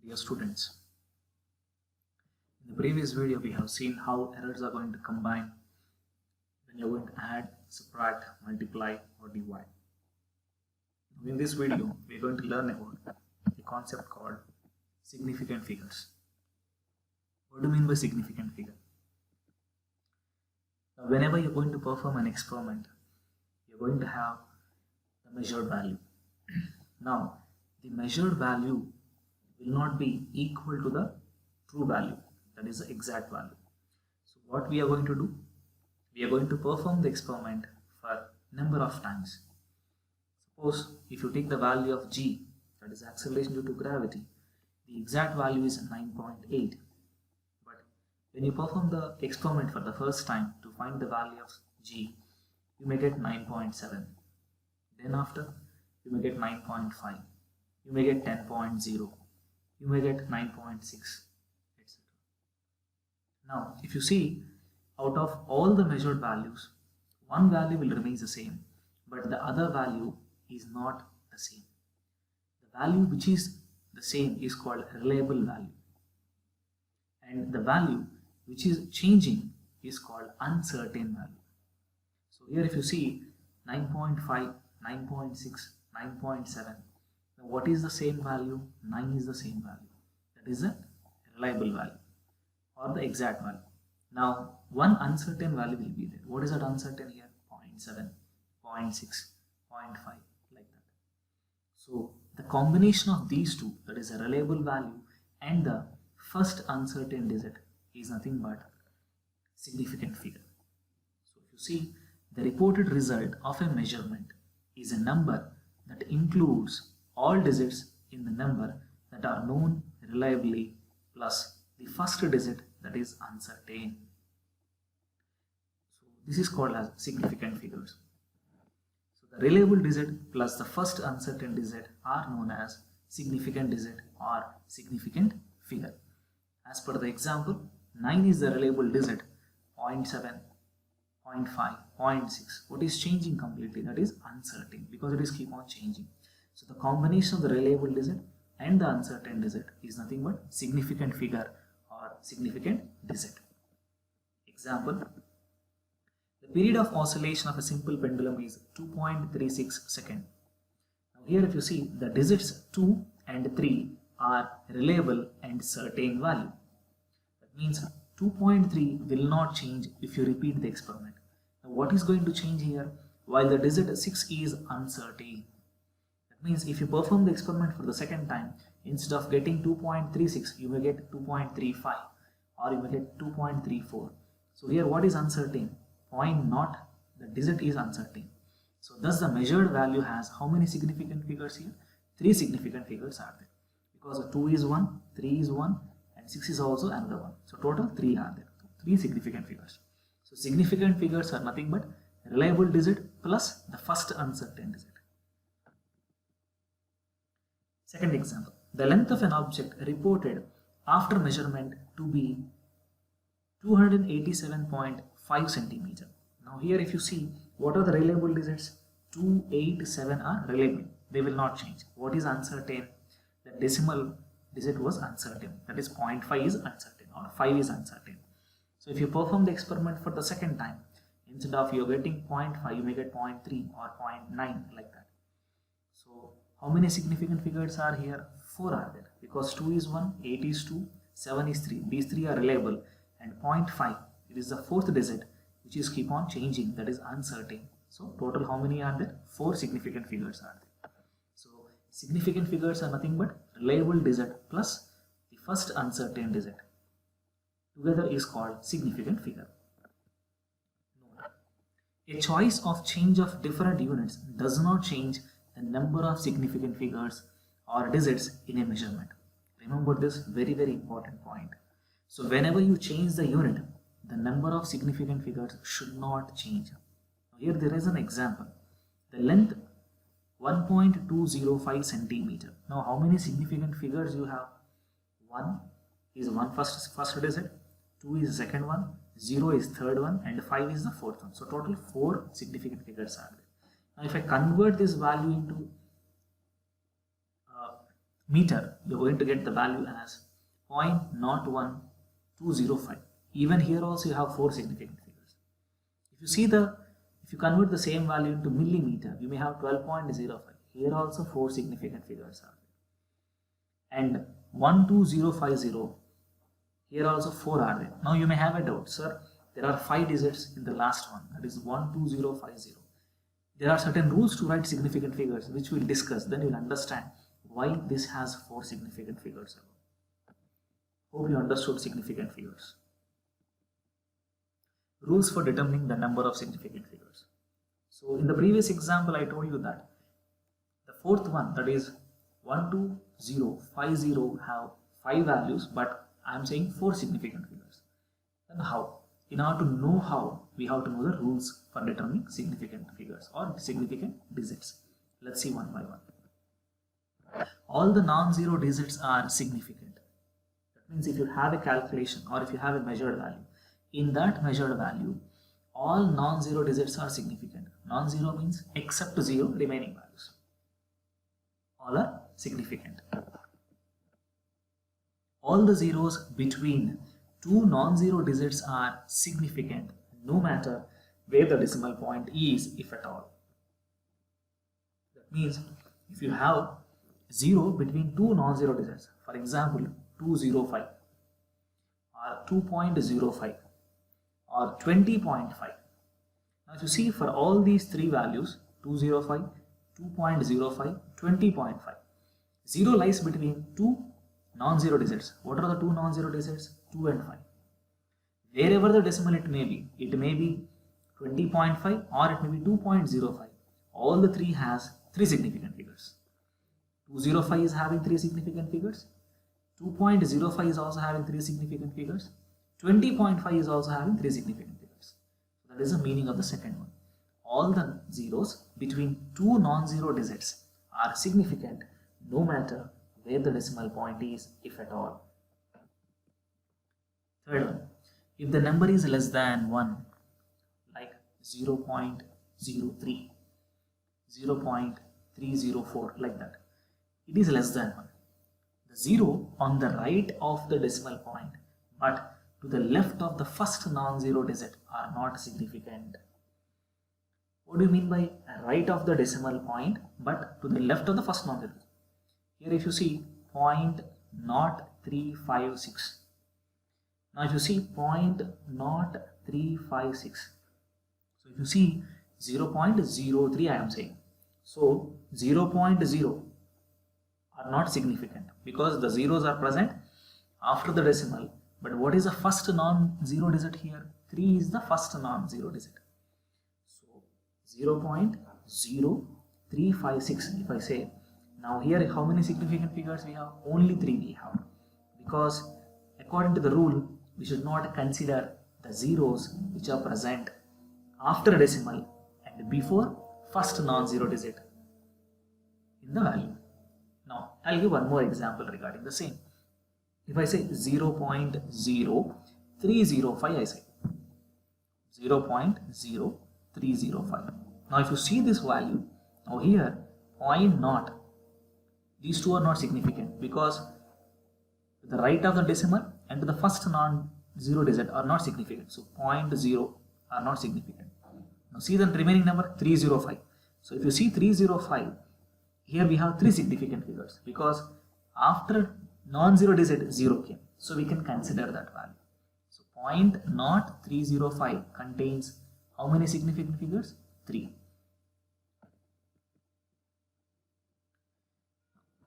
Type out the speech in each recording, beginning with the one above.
Dear students, in the previous video we have seen how errors are going to combine when you're going to add, subtract, multiply or divide. In this video we are going to learn about a concept called significant figures. What do you mean by significant figure? Now, whenever you're going to perform an experiment, you're going to have the measured value. Now, the measured value will not be equal to the true value, that is the exact value. So what we are going to do, we are going to perform the experiment for number of times. Suppose if you take the value of g, that is acceleration due to gravity, the exact value is 9.8. But when you perform the experiment for the first time to find the value of g, you may get 9.7. Then after, you may get 9.5. You may get 10.0. You may get 9.6, etc. Now, if you see, out of all the measured values, one value will remain the same, but the other value is not the same. The value which is the same is called reliable value, and the value which is changing is called uncertain value. So here if you see 9.5, 9.6, 9.7, now what is the same value? 9 is the same value. That is a reliable value or the exact value. Now one uncertain value will be there. What is that uncertain here? 0.7, 0.6, 0.5, like that. So the combination of these two, that is a reliable value and the first uncertain digit, is nothing but significant figure. So if you see, the reported result of a measurement is a number that includes all digits in the number that are known reliably plus the first digit that is uncertain. So this is called as significant figures. So the reliable digit plus the first uncertain digit are known as significant digit or significant figure. As per the example, 9 is the reliable digit, 0.7, 0.5, 0.6. What is changing completely? That is uncertain, because it is keep on changing. So the combination of the reliable digit and the uncertain digit is nothing but significant figure or significant digit. Example, the period of oscillation of a simple pendulum is 2.36 seconds. Now here if you see, the digits 2 and 3 are reliable and certain value. That means 2.3 will not change if you repeat the experiment. Now what is going to change here? While the digit 6 is uncertain. That means if you perform the experiment for the second time, instead of getting 2.36, you may get 2.35 or you may get 2.34. So here what is uncertain? Point not, the digit is uncertain. So thus the measured value has how many significant figures here? 3 significant figures are there. Because 2 is 1, 3 is 1 and 6 is also another one. So total 3 are there. 3 significant figures. So significant figures are nothing but reliable digit plus the first uncertain digit. Second example, the length of an object reported after measurement to be 287.5 centimeter. Now here if you see, what are the reliable digits? 2, 8, 7 are reliable. They will not change. What is uncertain? The decimal digit was uncertain. That is 0.5 is uncertain or 5 is uncertain. So if you perform the experiment for the second time, instead of you getting 0.5, you may get 0.3 or 0.9, like that. So how many significant figures are here? 4 are there, because 2 is 1, 8 is 2, 7 is 3. These 3 are reliable, and 0.5, it is the fourth digit which is keep on changing, that is uncertain. So total how many are there? 4 significant figures are there. So significant figures are nothing but reliable digit plus the first uncertain digit. Together is called significant figure. A choice of change of different units does not change the number of significant figures or digits in a measurement. Remember this very important point. So whenever you change the unit, the number of significant figures should not change. Now here there is an example. The length 1.205 centimeter. Now how many significant figures you have? 1 is first digit, 2 is second one, 0 is third one, and 5 is the fourth one. So total 4 significant figures are there. Now if I convert this value into meter, you're going to get the value as 0.01205. Even here also you have 4 significant figures. If you convert the same value into millimeter, you may have 12.05. Here also 4 significant figures are there. And 12050, here also 4 are there. Now you may have a doubt, sir, there are 5 digits in the last one, that is 12050. There are certain rules to write significant figures which we'll discuss, then you'll understand why this has 4 significant figures. Hope you understood significant figures. Rules for determining the number of significant figures. So in the previous example I told you that the fourth one, that is 12050, have 5 values, but I am saying 4 significant figures. Then how? In order to know how, we have to know the rules for determining significant figures or significant digits. Let's see one by one. All the non-zero digits are significant. That means if you have a calculation or if you have a measured value, in that measured value, all non-zero digits are significant. Non-zero means except 0 remaining values. All are significant. All the zeros between 2 non-zero digits are significant no matter where the decimal point is, if at all. That means if you have 0 between 2 non-zero digits, for example 205 or 2.05 or 20.5. Now if you see, for all these 3 values, 205, 2.05, 20.5, 0 lies between 2 non-zero digits. What are the 2 non-zero digits? 2 and 5. Wherever the decimal it may be 20.5 or it may be 2.05. All the 3 has 3 significant figures. 205 is having 3 significant figures. 2.05 is also having 3 significant figures. 20.5 is also having 3 significant figures. So that is the meaning of the second one. All the zeros between 2 non-zero digits are significant no matter where the decimal point is, if at all. Third one, if the number is less than 1, like 0.03, 0.304, like that, it is less than 1. The 0 on the right of the decimal point but to the left of the first non-zero digit are not significant. What do you mean by right of the decimal point but to the left of the first non-zero? Here if you see 0.0356. Now if you see 0.0356, so if you see 0.03 I am saying, so 0.0 are not significant because the zeros are present after the decimal. But what is the first non-zero digit here? 3 is the first non-zero digit. So 0.0356 if I say. Now here how many significant figures we have? Only 3 we have, because according to the rule we should not consider the zeros which are present after a decimal and before first non-zero digit in the value. Now I'll give one more example regarding the same. If I say 0.0305, I say 0.0305. Now if you see this value, now here 0.0, these two are not significant because to the right of the decimal and to the first non-zero digit are not significant. So 0.0 are not significant. Now see the remaining number 305. So if you see 305, here we have 3 significant figures because after non-zero digit 0 came. So we can consider that value. So 0.0305 contains how many significant figures? 3.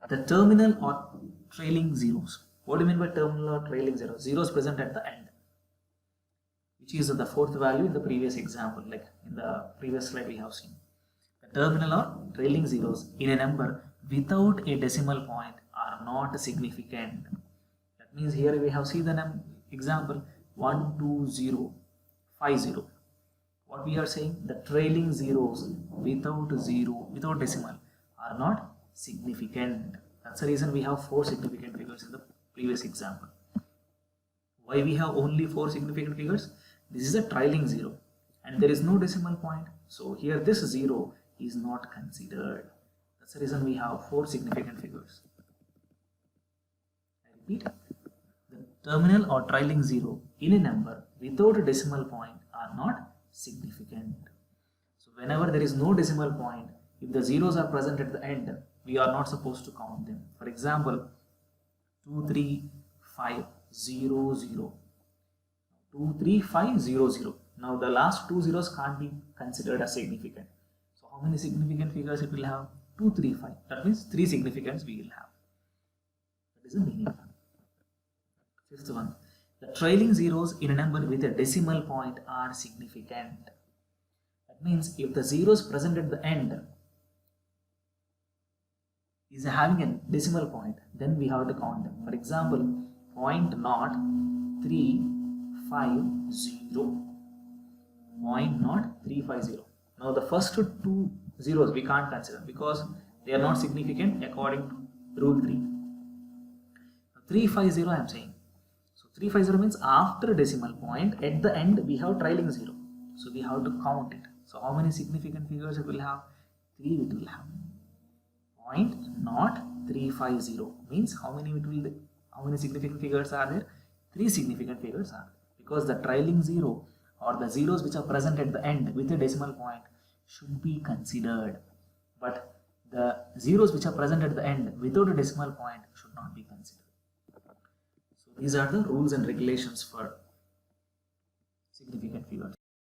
The terminal or trailing zeros. What do you mean by terminal or trailing zeros? Zeros present at the end, which is the fourth value in the previous example, like in the previous slide we have seen. The terminal or trailing zeros in a number without a decimal point are not significant. That means here we have seen the example 12050. What we are saying, the trailing zeros without decimal are not significant. That's the reason we have 4 significant figures in the previous example. Why we have only 4 significant figures? This is a trailing zero and there is no decimal point. So here this 0 is not considered. That's the reason we have 4 significant figures. Repeat. The terminal or trailing zero in a number without a decimal point are not significant. So whenever there is no decimal point, if the zeros are present at the end, we are not supposed to count them. For example, 23500. 23500. Now the last two zeros can't be considered as significant. So how many significant figures it will have? 235. That means 3 significants we will have. That is the meaning. Fifth one. The trailing zeros in a number with a decimal point are significant. That means if the zeros present at the end is having a decimal point, then we have to count them. For example, 0.0350. 0.0350. Now the first two zeros we can't consider because they are not significant according to rule 3. 350 I am saying. So 350 means after decimal point at the end we have trailing zero. So we have to count it. So how many significant figures it will have? 3 it will have. 0.0350 means how many significant figures are there? 3 significant figures are there. Because the trailing zero or the zeros which are present at the end with a decimal point should be considered, but the zeros which are present at the end without a decimal point should not be considered. So these are the rules and regulations for significant figures.